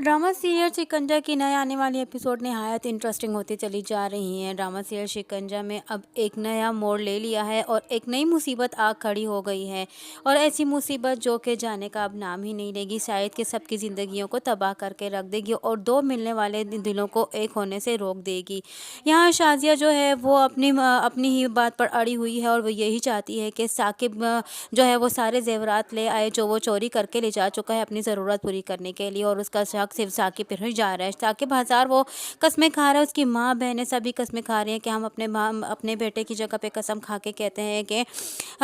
Drama serial शिकंजा की नए आने वाली एपिसोड नहायत इंटरेस्टिंग होती चली जा रही हैं। ड्रामा सीरियल शिकंजा में अब एक नया मोड़ ले लिया है और एक नई मुसीबत आ खड़ी हो गई है। और ऐसी मुसीबत जो कि जाने का अब नाम ही नहीं लेगी, शायद कि सबकी ज़िंदगियों को तबाह करके रख देगी और दो मिलने वाले दिलों को एक होने से रोक देगी। यहाँ शाजिया जो है वो अपनी ही बात पर अड़ी हुई है और वो यही चाहती है कि साकिब जो है वो सारे जेवरात ले आए जो वो चोरी करके ले जा चुका है अपनी ज़रूरत पूरी करने के लिए, और उसका शक सिर्फ साकिब पर ही जा रहा है। साकिब हजार वो कस्में खा रहा है, उसकी माँ बहनें सभी कस्में खा रही हैं कि हम अपने बेटे की जगह पे कसम खा के कहते हैं कि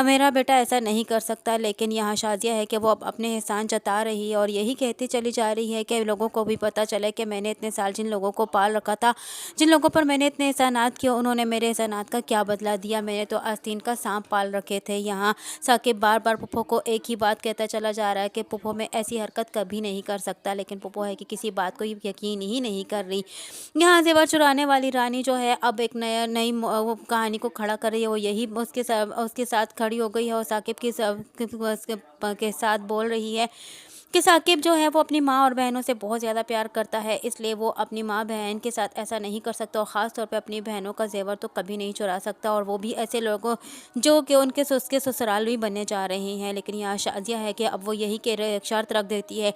मेरा बेटा ऐसा नहीं कर सकता। लेकिन यहाँ शाजिया है कि वो अब अपने एहसान जता रही है और यही कहती चली जा रही है कि लोगों को भी पता चले कि मैंने इतने साल जिन लोगों को पाल रखा था, जिन लोगों पर मैंने इतने एहसानात किए, उन्होंने मेरे एहसानात का क्या बदला दिया। मैंने तो आस्तीन का सांप पाल रखे थे। यहाँ साकिब बार बार पुप्पो को एक ही बात कहता चला जा रहा है कि पुप्पो मैं ऐसी हरकत कभी नहीं कर सकता, लेकिन पुप्पो है कि किसी बात को यकीन ही नहीं कर रही। यहाँ जेवर चुराने वाली रानी जो है अब एक नई वो कहानी को खड़ा कर रही है। वो यही उसके साथ खड़ी हो गई है और साकिब के साथ बोल रही है कि साकिब जो है वो अपनी माँ और बहनों से बहुत ज़्यादा प्यार करता है, इसलिए वो अपनी माँ बहन के साथ ऐसा नहीं कर सकता और ख़ास तौर पे अपनी बहनों का जेवर तो कभी नहीं चुरा सकता, और वो भी ऐसे लोगों जो कि उनके उसके ससुराल भी बनने जा रहे हैं। लेकिन यहाँ शाजिया है कि अब वो यही के शर्त रख देती है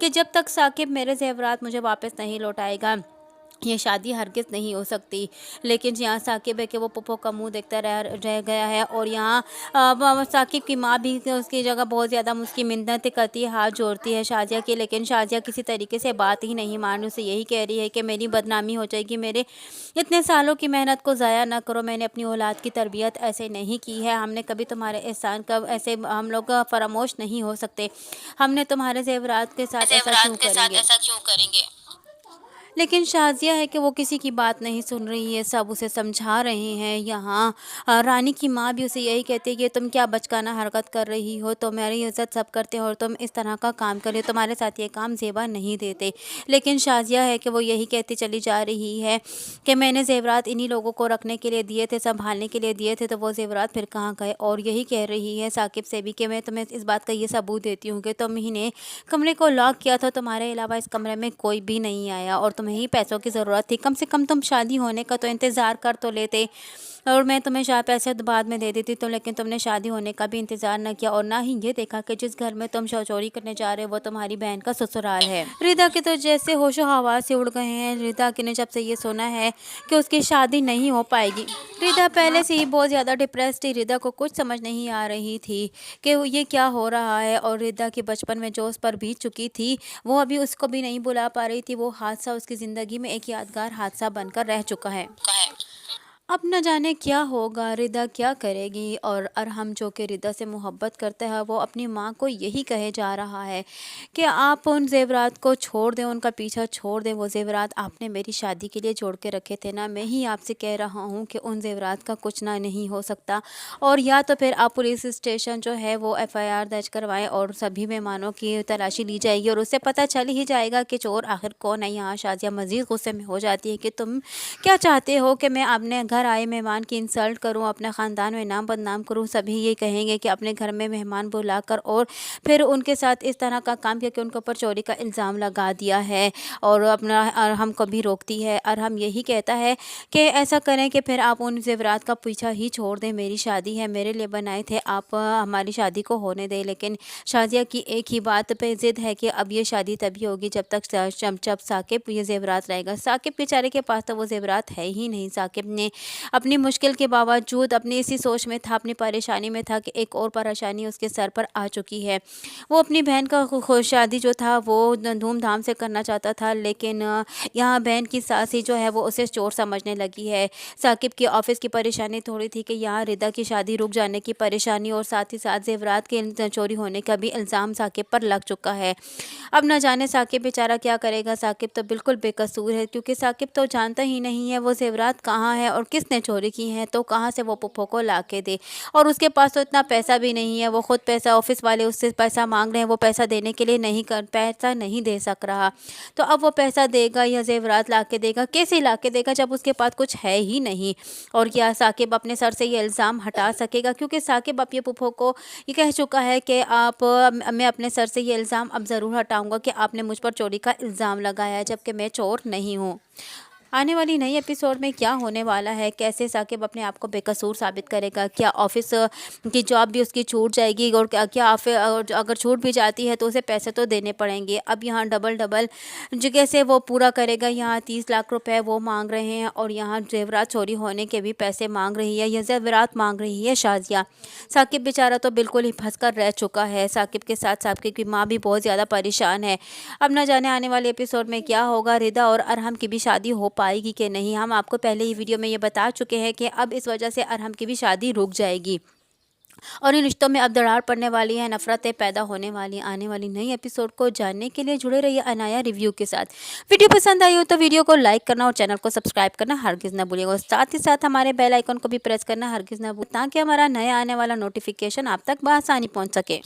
कि जब तक साकिब मेरे जेवरात मुझे वापस नहीं लौटाएगा ये शादी हरगिज़ नहीं हो सकती। लेकिन यहाँ साकिब है कि वो पुप्पो का मुंह देखता रह गया है और यहाँ साकिब की माँ भी उसकी जगह बहुत ज़्यादा उसकी मिन्नतें करती है, हाथ जोड़ती है शाजिया की, लेकिन शाजिया किसी तरीके से बात ही नहीं मान, उसे यही कह रही है कि मेरी बदनामी हो जाएगी, मेरे इतने सालों की मेहनत को ज़ाया ना करो, मैंने अपनी औलाद की तरबियत ऐसे नहीं की है, हमने कभी तुम्हारे एहसान का ऐसे हम लोग फरामोश नहीं हो सकते, हमने तुम्हारे जेवरात के साथ ऐसा क्यों करेंगे। लेकिन शाज़िया है कि वो किसी की बात नहीं सुन रही है, सब उसे समझा रहे हैं। यहाँ रानी की माँ भी उसे यही कहती है कि तुम क्या बचकाना हरकत कर रही हो, तो मेरी इज़्ज़त सब करते हो और तुम इस तरह का काम कर रही हो, तुम्हारे साथ ये काम ज़ेबा नहीं देते। लेकिन शाज़िया है कि वो यही कहती चली जा रही है कि मैंने ज़ेवरात इन्हीं लोगों को रखने के लिए दिए थे, संभालने के लिए दिए थे, तो वो ज़ेवरात फिर कहाँ गए। और यही कह रही है साकिब से भी कि मैं तुम्हें इस बात का ये सबूत देती हूँ कि तुम ही ने कमरे को लॉक किया था, तुम्हारे अलावा इस कमरे में कोई भी नहीं आया और तुम्हें ही पैसों की ज़रूरत थी, कम से कम तुम शादी होने का तो इंतज़ार कर तो लेते, और मैं तुम्हें शायद पैसे बाद में दे देती तो, लेकिन तुमने शादी होने का भी इंतज़ार न किया और ना ही ये देखा कि जिस घर में तुम चोरी करने जा रहे हो वो तुम्हारी बहन का ससुराल है। रिदा के तो जैसे होशो हवास से उड़ गए हैं। रिदा के ने जब से ये सुना है कि उसकी शादी नहीं हो पाएगी, रिदा पहले से ही बहुत ज़्यादा डिप्रेस्ड थी। रिदा को कुछ समझ नहीं आ रही थी कि ये क्या हो रहा है, और रिदा के बचपन में जो उस पर बीत चुकी थी वो अभी उसको भी नहीं भुला पा रही थी। वो हादसा उसकी ज़िंदगी में एक यादगार हादसा बनकर रह चुका है। अब न जाने क्या होगा, रिदा क्या करेगी। और अरहम जो कि रिदा से मोहब्बत करता है वो अपनी माँ को यही कहे जा रहा है कि आप उन जेवरात को छोड़ दें, उनका पीछा छोड़ दें। वो जेवरात आपने मेरी शादी के लिए जोड़ के रखे थे ना, मैं ही आपसे कह रहा हूँ कि उन जेवरात का कुछ ना नहीं हो सकता, और या तो फिर आप पुलिस स्टेशन जो है वो FIR दर्ज करवाएं और सभी मेहमानों की तलाशी ली जाएगी और उससे पता चल ही जाएगा कि चोर आखिर कौन है। यहाँ शाजिया मज़ीद गुस्से में हो जाती है कि तुम क्या चाहते हो कि मैं अपने घर आए मेहमान की इंसल्ट करूं, अपने ख़ानदान में नाम बदनाम करूं, सभी ये कहेंगे कि अपने घर में मेहमान बुलाकर और फिर उनके साथ इस तरह का काम किया कि उनके ऊपर चोरी का इल्ज़ाम लगा दिया है, और अपना अरहम को भी रोकती है। अरहम यही कहता है कि ऐसा करें कि फिर आप उन जेवरात का पीछा ही छोड़ दें, मेरी शादी है, मेरे लिए बनाए थे, आप हमारी शादी को होने दें। लेकिन शाजिया की एक ही बात पे ज़िद है कि अब ये शादी तभी होगी जब तक जब साकिब ये जेवरात रहेगा। साकिब बेचारे के पास तो वो जेवरात है ही नहीं। साकिब ने अपनी मुश्किल के बावजूद अपनी इसी सोच में था, अपनी परेशानी में था कि एक और परेशानी उसके सर पर आ चुकी है। वो अपनी बहन का शादी जो था वो धूमधाम से करना चाहता था, लेकिन यहाँ बहन की सास ही जो है वो उसे चोर समझने लगी है। साकिब की ऑफिस की परेशानी थोड़ी थी कि यहाँ रिदा की शादी रुक जाने की परेशानी और साथ ही साथ जेवरात के चोरी होने का भी इल्ज़ाम साकिब पर लग चुका है। अब न जाने साकिब बेचारा क्या करेगा। साकिब तो बिल्कुल बेकसूर है, क्योंकि साकिब तो जानता ही नहीं है वो जेवरात कहाँ है और किसने चोरी की है, तो कहाँ से वो पुप्पो को ला के दे। और उसके पास तो इतना पैसा भी नहीं है, वो खुद पैसा, ऑफिस वाले उससे पैसा मांग रहे हैं, वो पैसा देने के लिए पैसा नहीं दे सक रहा। तो अब वो पैसा देगा या जेवरात ला के देगा, कैसे ला के देगा जब उसके पास कुछ है ही नहीं। और क्या साकिब अपने सर से ये इल्ज़ाम हटा सकेगा, क्योंकि साकिब अब ये पुप्पो को ये कह चुका है कि मैं अपने सर से ये इल्ज़ाम अब ज़रूर हटाऊंगा कि आपने मुझ पर चोरी का इल्ज़ाम लगाया है, जबकि मैं चोर नहीं हूँ। आने वाली नई एपिसोड में क्या होने वाला है, कैसे साकिब अपने आप को बेकसूर साबित करेगा, क्या ऑफिस की जॉब भी उसकी छूट जाएगी, और क्या क्या और अगर छूट भी जाती है तो उसे पैसे तो देने पड़ेंगे। अब यहाँ डबल डबल जगह से वो पूरा करेगा। यहाँ 30 लाख रुपए वो मांग रहे हैं, और यहाँ जेवरात चोरी होने के भी पैसे मांग रही है, या जेवरात मांग रही है शाजिया। साकिब बेचारा तो बिल्कुल ही फंस कर रह चुका है। साकिब के साथ साकिब की माँ भी बहुत ज़्यादा परेशान है। अब न जाने आने वाले एपिसोड में क्या होगा, रिदा और अरहम की भी शादी हो पाएगी कि नहीं। हम आपको पहले ही वीडियो में ये बता चुके हैं कि अब इस वजह से अरहम की भी शादी रुक जाएगी, और इन रिश्तों में अब दरार पड़ने वाली है, नफरतें पैदा होने वाली। आने वाली नई एपिसोड को जानने के लिए जुड़े रहिए अनाया रिव्यू के साथ। वीडियो पसंद आई हो तो वीडियो को लाइक करना और चैनल को सब्सक्राइब करना हरगिज़ ना भूलिएगा, और साथ ही साथ हमारे बेल आइकन को भी प्रेस करना हरगिज़ ना भूलिए, ताकि हमारा नया आने वाला नोटिफिकेशन आप तक बआसानी पहुँच सके।